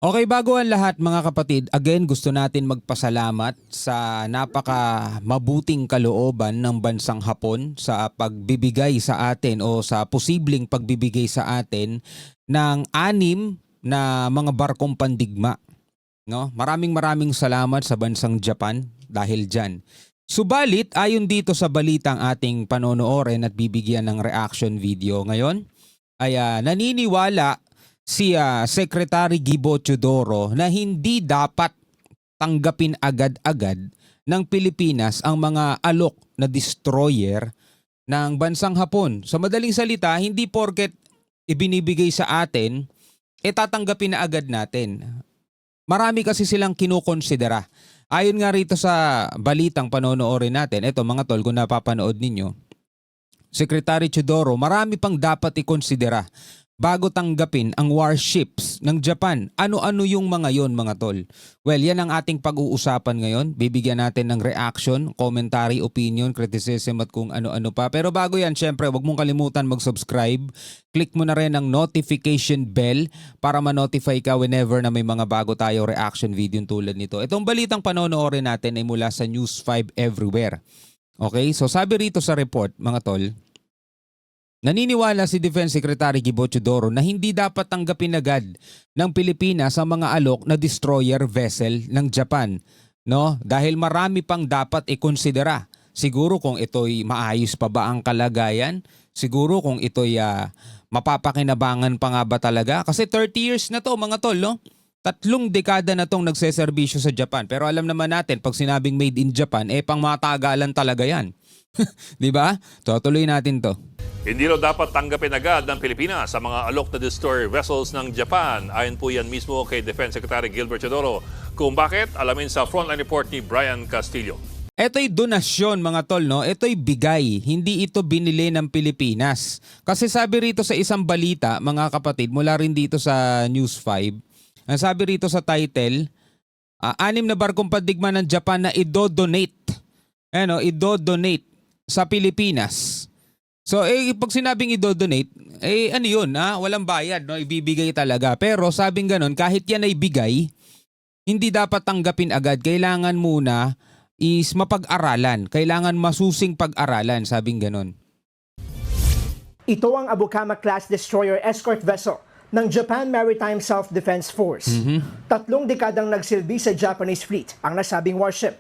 Okay, bago ang lahat mga kapatid, again gusto natin magpasalamat sa napaka mabuting kalooban ng bansang Hapon sa pagbibigay sa atin o sa posibleng pagbibigay sa atin ng 6 na mga barkong pandigma. No? Maraming salamat sa bansang Japan dahil dyan. Subalit, ayon dito sa balitang ating panonoorin at bibigyan ng reaction video ngayon, ay naniniwala si Secretary Gibo Teodoro na hindi dapat tanggapin agad-agad ng Pilipinas ang mga alok na destroyer ng bansang Hapon. Sa madaling salita, hindi porket ibinibigay sa atin, tatanggapin na agad natin. Marami kasi silang kinukonsidera. Ayon nga rito sa balitang panonoorin natin, eto mga tol, kung napapanood ninyo, Secretary Teodoro, marami pang dapat ikonsidera bago tanggapin ang warships ng Japan. Ano-ano yung mga yon mga tol? Well, yan ang ating pag-uusapan ngayon. Bibigyan natin ng reaction, commentary, opinion, criticism at kung ano-ano pa. Pero bago yan, syempre, wag mong kalimutan mag-subscribe. Click mo na rin ang notification bell para ma-notify ka whenever na may mga bago tayo reaction video tulad nito. Itong balitang panonoorin natin ay mula sa News 5 Everywhere. Okay, so sabi rito sa report, mga tol, naniniwala si Defense Secretary Gibo Teodoro na hindi dapat tanggapin agad ng Pilipinas ang mga alok na destroyer vessel ng Japan, no? Dahil marami pang dapat ikonsidera. Siguro kung ito'y maayos pa ba ang kalagayan, siguro kung ito'y mapapakinabangan pa nga ba talaga, kasi 30 years na to mga tol, no? 3 dekada na tong nagseserbisyo sa Japan. Pero alam naman natin, pag sinabing made in Japan, pang matagalan talaga yan. Di ba? Tuloy natin to. Hindi raw dapat tanggapin agad ng Pilipinas sa mga alok na destroyer vessels ng Japan. Ayon po yan mismo kay Defense Secretary Gilbert Teodoro. Kung bakit, alamin sa frontline report ni Brian Castillo. Ito'y donasyon mga tol, no? Ito'y bigay, hindi ito binili ng Pilipinas. Kasi sabi rito sa isang balita, mga kapatid, mula rin dito sa News 5, ang sabi rito sa title, 6 na barkong pandigma ng Japan na idodonate. Idodonate sa Pilipinas. So, pag sinabing i-donate, ano yun, walang bayad, no? Ibibigay talaga. Pero sabing ganon, kahit yan ay bigay, hindi dapat tanggapin agad. Kailangan muna is mapag-aralan. Kailangan masusing pag-aralan, sabing ganon. Ito ang Abukama-class destroyer escort vessel ng Japan Maritime Self-Defense Force. 3 dekadang nagsilbi sa Japanese fleet ang nasabing warship.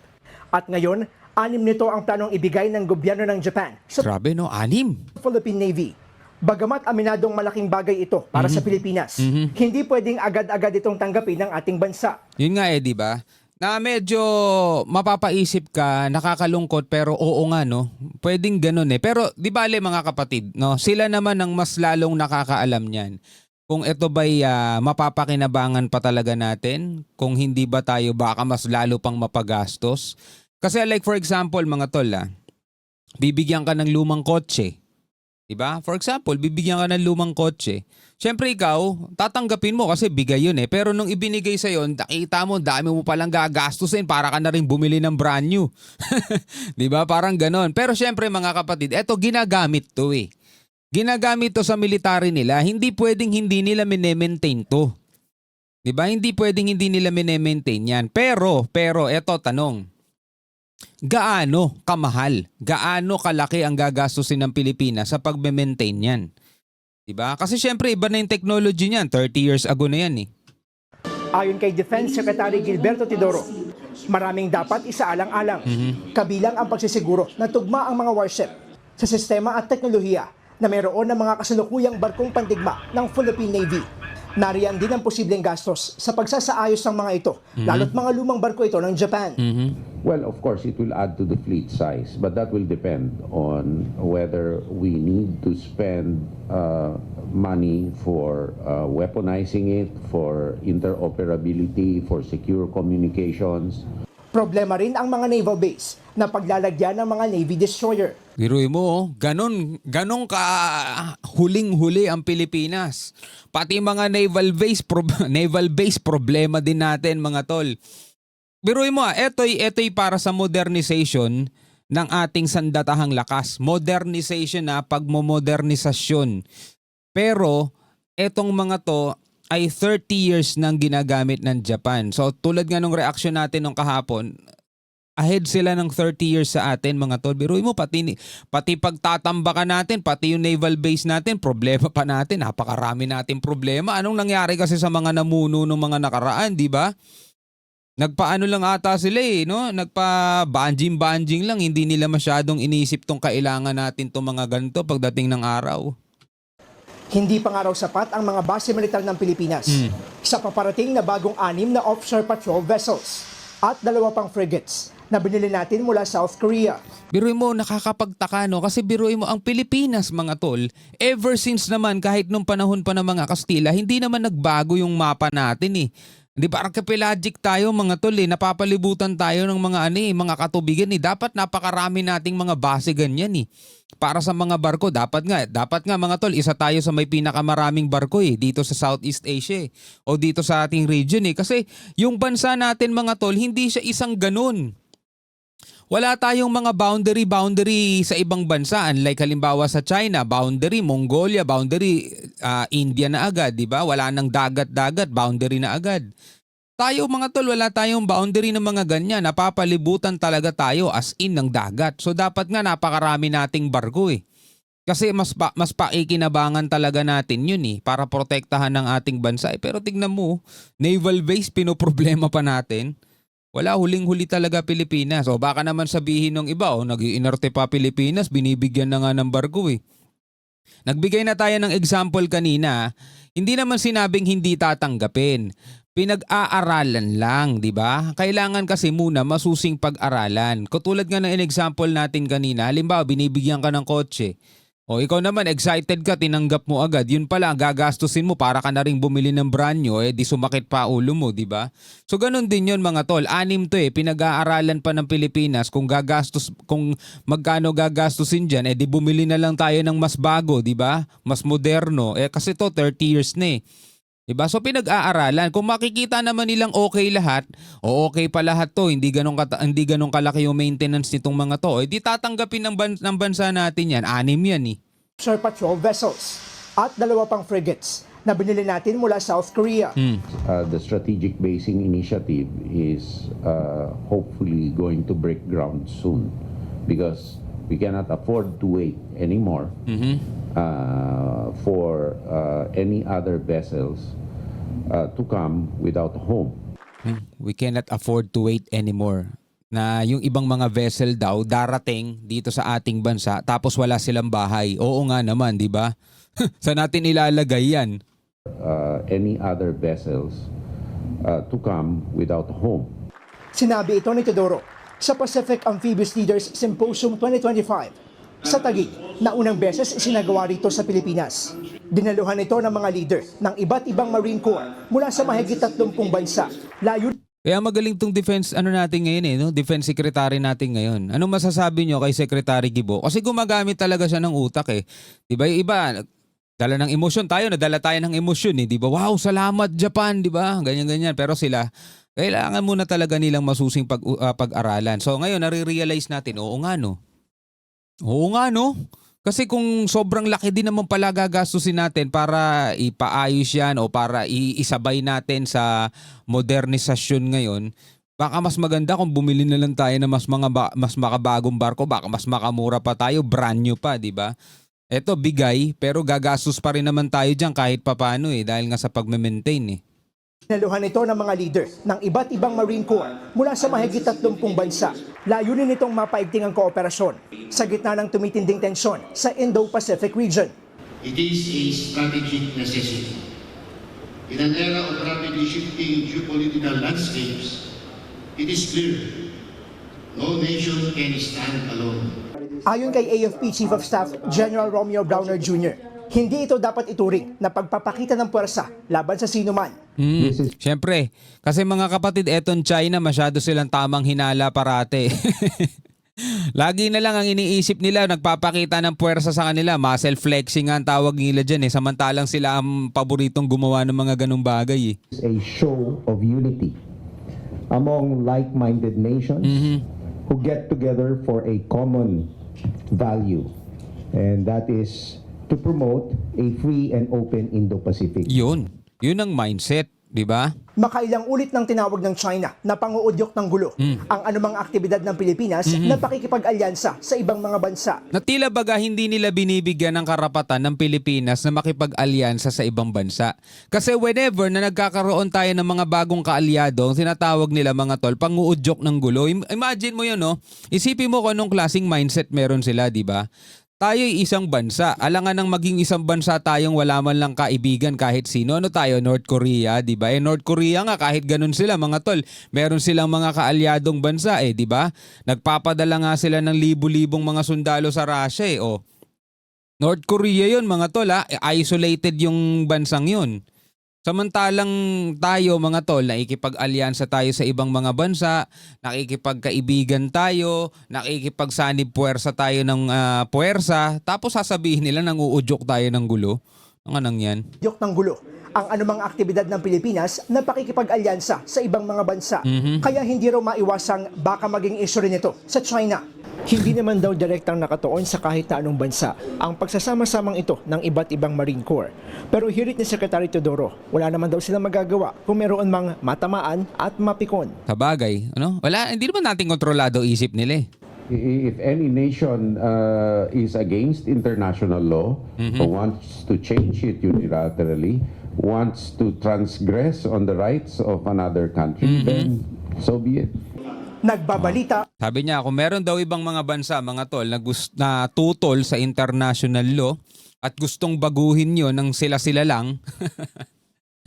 At ngayon, 6 nito ang planong ibigay ng gobyerno ng Japan sa Grabe no, 6. Philippine Navy. Bagamat aminadong malaking bagay ito para sa Pilipinas, hindi pwedeng agad-agad itong tanggapin ng ating bansa. Yun nga di ba? Na medyo mapapaisip ka, nakakalungkot pero oo nga no. Pwedeng ganun Pero di bale mga kapatid, no? Sila naman ang mas lalong nakakaalam niyan. Kung ito ba'y mapapakinabangan pa talaga natin, kung hindi ba tayo baka mas lalo pang mapagastos. Kasi like for example mga tol, bibigyan ka ng lumang kotse. Diba? For example, bibigyan ka ng lumang kotse. Siyempre ikaw, tatanggapin mo kasi bigay yun Pero nung ibinigay sa'yo, nakita mo, dami mo palang gagastusin para ka na rin bumili ng brand new. Diba? Parang ganon. Pero siyempre mga kapatid, eto ginagamit to Ginagamit to sa military nila. Hindi pwedeng hindi nila minemaintain to. Diba? Hindi pwedeng hindi nila minemaintain yan. Pero, eto tanong. Gaano kamahal? Gaano kalaki ang gagastusin ng Pilipinas sa pag-maintain yan? Diba? Kasi syempre iba na yung technology niyan. 30 years ago na yan Ayon kay Defense Secretary Gilberto Teodoro, maraming dapat isaalang-alang. Kabilang ang pagsisiguro na tugma ang mga warship sa sistema at teknolohiya na mayroon ng mga kasalukuyang barkong pandigma ng Philippine Navy. Nariyan din ang posibleng gastos sa pagsasaayos ng mga ito, lalo't mga lumang barko ito ng Japan. Well, of course, it will add to the fleet size, but that will depend on whether we need to spend money for weaponizing it, for interoperability, for secure communications. Problema rin ang mga naval base na paglalagyan ng mga Navy destroyer. Biruin mo, ganon ka huling-huli ang Pilipinas. Pati mga naval base problema din natin mga tol. Biruin mo, eto'y para sa modernization ng ating sandatahang lakas. Modernization pagmomodernisasyon. Pero etong mga to ay 30 years nang ginagamit ng Japan. So tulad nga nung reaksyon natin nung kahapon, ahead sila ng 30 years sa atin mga tol. Biruin mo, pati pagtatambakan natin, pati yung naval base natin, problema pa natin. Napakarami natin problema. Anong nangyari kasi sa mga namuno ng mga nakaraan, di ba? Nagpaano lang ata sila no? Nagpa-banjing lang. Hindi nila masyadong inisip tong kailangan natin tong mga ganito pagdating ng araw. Hindi pa nga raw sapat ang mga base militar ng Pilipinas sa paparating na bagong 6 na offshore patrol vessels at 2 pang frigates na binili natin mula South Korea. Biruin mo, nakakapagtaka no? Kasi biruin mo, ang Pilipinas mga tol, ever since naman kahit nung panahon pa ng mga Kastila, hindi naman nagbago yung mapa natin eh. Di ba archipelagic tayo mga tol eh, napapalibutan tayo ng mga mga katubigan eh. Dapat napakarami nating mga base ganyan eh. Para sa mga barko, dapat nga mga tol, isa tayo sa may pinakamaraming barko eh, dito sa Southeast Asia eh, o dito sa ating region eh. Kasi yung bansa natin mga tol, hindi siya isang ganun. Wala tayong mga boundary sa ibang bansa. Unlike halimbawa sa China, boundary, Mongolia, boundary, India na agad, di ba? Wala nang dagat-dagat, boundary na agad. Tayo mga tol, wala tayong boundary ng mga ganyan. Napapalibutan talaga tayo as in ng dagat. So dapat nga napakarami nating barko eh. Kasi mas pakikinabangan talaga natin yun eh, para protektahan ng ating bansa. Pero tignan mo, naval base, pinoproblema pa natin. Wala, huling-huli talaga Pilipinas. O baka naman sabihin ng iba, nag-iinarte pa Pilipinas, binibigyan na nga ng barko eh. Nagbigay na tayo ng example kanina, hindi naman sinabing hindi tatanggapin. Pinag-aaralan lang, di ba? Kailangan kasi muna masusing pag-aralan. Katulad nga ng example natin kanina, halimbawa binibigyan ka ng kotse. O ikaw naman, excited ka, tinanggap mo agad. Yun pala, gagastusin mo para ka na rin bumili ng brand new, di sumakit pa ulo mo, di ba? So ganun din yun mga tol. 6 to pinag-aaralan pa ng Pilipinas kung magkano gagastusin dyan, di bumili na lang tayo ng mas bago, di ba? Mas moderno. Kasi to 30 years na eh. Diba? So pinag-aaralan. Kung makikita naman nilang okay lahat, o okay pa lahat to, hindi ganun kalaki yung maintenance nitong mga to, di tatanggapin ng bansa natin yan. 6 yan eh. Offshore patrol vessels at 2 pang frigates na binili natin mula South Korea. The strategic basing initiative is hopefully going to break ground soon because we cannot afford to wait anymore for any other vessels to come without a home. We cannot afford to wait anymore. Na yung ibang mga vessel daw darating dito sa ating bansa tapos wala silang bahay. Oo nga naman, di ba? Saan natin ilalagay yan? Any other vessels to come without a home. Sinabi ito ni Teodoro sa Pacific Amphibious Leaders Symposium 2025 sa Taguig na unang beses isinagawa rito sa Pilipinas. Dinaluhan ito ng mga leader ng iba't ibang Marine Corps mula sa mahigit 30 bansa. Kaya magaling tong defense natin ngayon no? Defense Secretary natin ngayon. Anong masasabi nyo kay Secretary Gibo? Kasi gumagamit talaga siya ng utak eh. Diba iba, dala ng emosyon tayo, nadala tayo ng emosyon eh. Diba? Wow, salamat Japan, diba? Ganyan-ganyan. Pero sila, kailangan muna talaga nilang masusing pag-aralan. So ngayon, nare-realize natin, oo nga no. Kasi kung sobrang laki din naman pala gagastusin natin para ipaayos yan o para iisabay natin sa modernisasyon ngayon, baka mas maganda kung bumili na lang tayo ng mas makabagong barko, baka mas makamura pa tayo, brand new pa, di ba? Eto, bigay, pero gagastos pa rin naman tayo dyan kahit papano dahil nga sa pag-maintain eh. Dinaluhan ito ng mga leader ng iba't ibang Marine Corps mula sa mahigit 30 bansa. Layunin nitong mapaigting ang kooperasyon sa gitna ng tumitinding tensyon sa Indo-Pacific region. It is a strategic necessity. In an era of rapidly shifting geopolitical landscapes, it is clear no nation can stand alone. Ayon kay AFP Chief of Staff General Romeo Browner Jr., hindi ito dapat ituring na pagpapakita ng puwersa laban sa sinuman. Siyempre, kasi mga kapatid, etong China, masyado silang tamang hinala parate. Lagi na lang ang iniisip nila, nagpapakita ng puwersa sa kanila, muscle flexing nga ang tawag nila dyan samantalang sila ang paboritong gumawa ng mga ganung bagay It's a show of unity among like-minded nations who get together for a common value, and that is to promote a free and open Indo-Pacific. Yun. Yun ang mindset, di ba? Makailang ulit ng tinawag ng China na panguudyok ng gulo ang anumang aktibidad ng Pilipinas na pakikipag-alyansa sa ibang mga bansa. Na tila baga hindi nila binibigyan ng karapatan ng Pilipinas na makipag-alyansa sa ibang bansa. Kasi whenever na nagkakaroon tayo ng mga bagong kaalyado, ang tinatawag nila mga tol, panguudyok ng gulo. Imagine mo yun, no? Isipin mo kung anong klaseng mindset meron sila, di ba? Tayo'y isang bansa. Alangan ng maging isang bansa tayong wala man lang kaibigan kahit sino. Ano tayo? North Korea, di ba? North Korea nga kahit ganun sila mga tol. Meron silang mga kaalyadong bansa di ba? Nagpapadala nga sila ng libu-libong mga sundalo sa Russia North Korea yun mga tol Isolated yung bansang yun. Samantalang tayo mga tol, nakikipag-alyansa tayo sa ibang mga bansa, nakikipagkaibigan tayo, nakikipagsanib puwersa tayo ng puwersa, tapos sasabihin nila nang uudyok tayo ng gulo. Ang anong yan? Udyok ng gulo ang anumang aktibidad ng Pilipinas na pakikipag-alyansa sa ibang mga bansa. Kaya hindi raw maiwasang baka maging issue rin ito sa China. Hindi naman daw direktang nakatuon sa kahit na anong bansa ang pagsasama-samang ito ng iba't ibang Marine Corps. Pero hirit ni Secretary Teodoro, wala naman daw silang magagawa kung meron mang matamaan at mapikon. Sa bagay, wala, hindi naman natin kontrolado isip nila If any nation is against international law or wants to change it unilaterally, wants to transgress on the rights of another country, then so be it. Nagbabalita Sabi niya, kung meron daw ibang mga bansa, mga tol, na tutol sa international law at gustong baguhin yun ng sila-sila lang,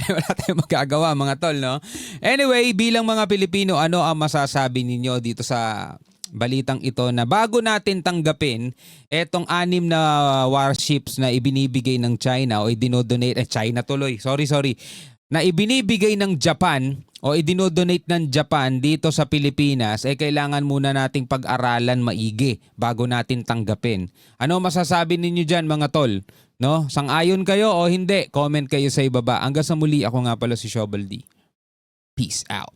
wala tayong magagawa mga tol, no? Anyway, bilang mga Pilipino, ano ang masasabi ninyo dito sa balitang ito na bago natin tanggapin etong 6 na warships na ibinibigay ng China o idinodonate, China tuloy, sorry, na ibinibigay ng Japan o idinodonate ng Japan dito sa Pilipinas, kailangan muna nating pag-aralan maigi bago natin tanggapin. Ano masasabi ninyo dyan mga tol? No? Sang-ayon kayo o hindi? Comment kayo sa ibaba. Hanggang sa muli, ako nga pala si Shovel D. Peace out.